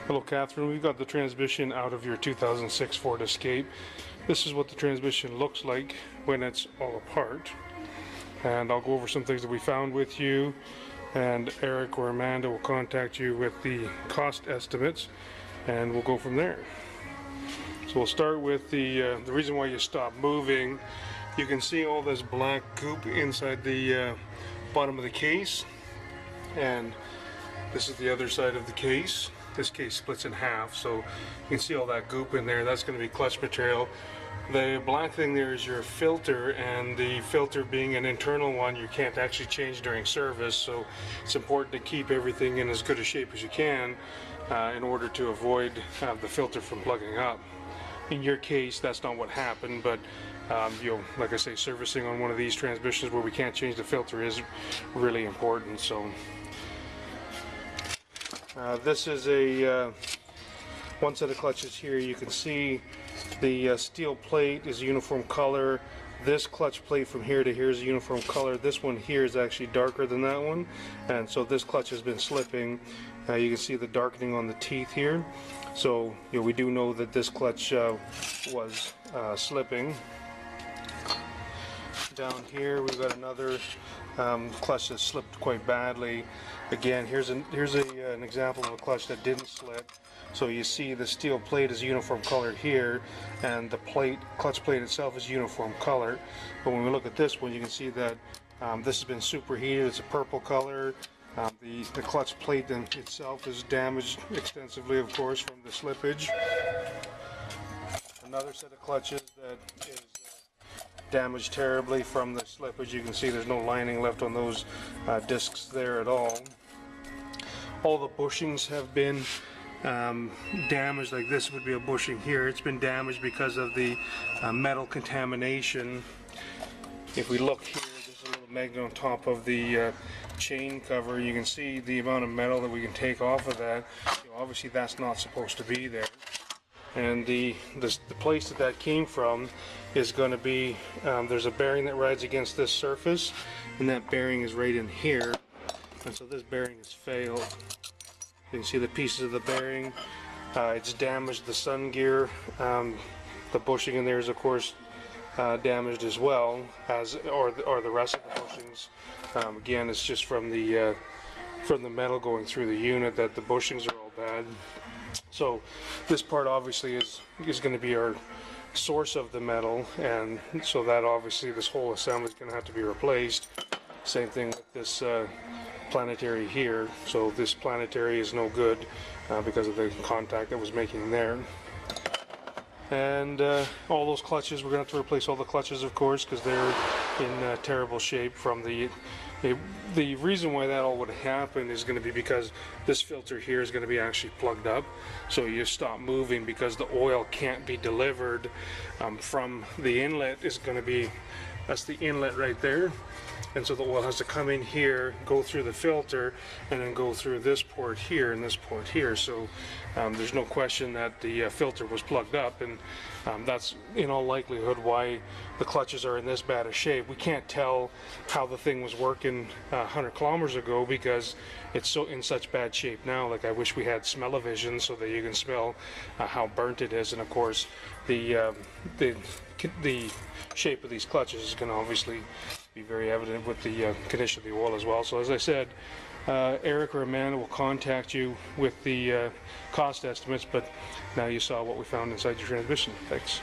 Hello Catherine, we've got the transmission out of your 2006 Ford Escape. This is what the transmission looks like when it's all apart. And I'll go over some things that we found with you, and Eric or Amanda will contact you with the cost estimates, and we'll go from there. So we'll start with the reason why you stop moving. You can see all this black goop inside the bottom of the case, and this is the other side of the case. This case splits in half, so you can see all that goop in there. That's going to be clutch material. The black thing there is your filter, and the filter being an internal one, you can't actually change during service, so it's important to keep everything in as good a shape as you can in order to avoid the filter from plugging up. In your case, that's not what happened, but like I say, servicing on one of these transmissions where we can't change the filter is really important. So this is a one set of clutches here. You can see the steel plate is a uniform color. This clutch plate from here to here is a uniform color. This one here is actually darker than that one, and so this clutch has been slipping. You can see the darkening on the teeth here. So we do know that this clutch was slipping. Down here we've got another clutch that slipped quite badly. Again, here's an example of a clutch that didn't slip. So you see the steel plate is uniform colored here, and the clutch plate itself is uniform color. But when we look at this one, you can see that this has been superheated. It's a purple color. The clutch plate itself is damaged extensively, of course, from the slippage. Another set of clutches that is damaged terribly from the slippage. You can see there's no lining left on those discs there at all. All the bushings have been damaged. Like this would be a bushing here. It's been damaged because of the metal contamination. If we look here, there's a little magnet on top of the chain cover. You can see the amount of metal that we can take off of that. Obviously that's not supposed to be there. And the place that came from is going to be, there's a bearing that rides against this surface, and that bearing is right in here, and so this bearing has failed. You can see the pieces of the bearing. It's damaged the sun gear. The bushing in there is of course damaged as well, or the rest of the bushings. Again, it's just from the metal going through the unit that the bushings are all bad. So this part obviously is going to be our source of the metal, and so that obviously this whole assembly is going to have to be replaced. Same thing with this planetary here. So this planetary is no good because of the contact that was making there. And all those clutches, we're going to have to replace all the clutches, of course, because they're in terrible shape from the reason why that all would happen is going to be because this filter here is going to be actually plugged up. So you stop moving because the oil can't be delivered from the inlet. Is going to be, that's the inlet right there. And so the oil has to come in here, go through the filter, and then go through this port here and this port here. So there's no question that the filter was plugged up, and that's in all likelihood why the clutches are in this bad a shape. We can't tell how the thing was working 100 kilometers ago because it's so in such bad shape now. Like, I wish we had smell-o-vision so that you can smell how burnt it is. And of course the shape of these clutches is going to obviously be very evident with the condition of the oil as well. So as I said, Eric or Amanda will contact you with the cost estimates, but now you saw what we found inside your transmission. Thanks.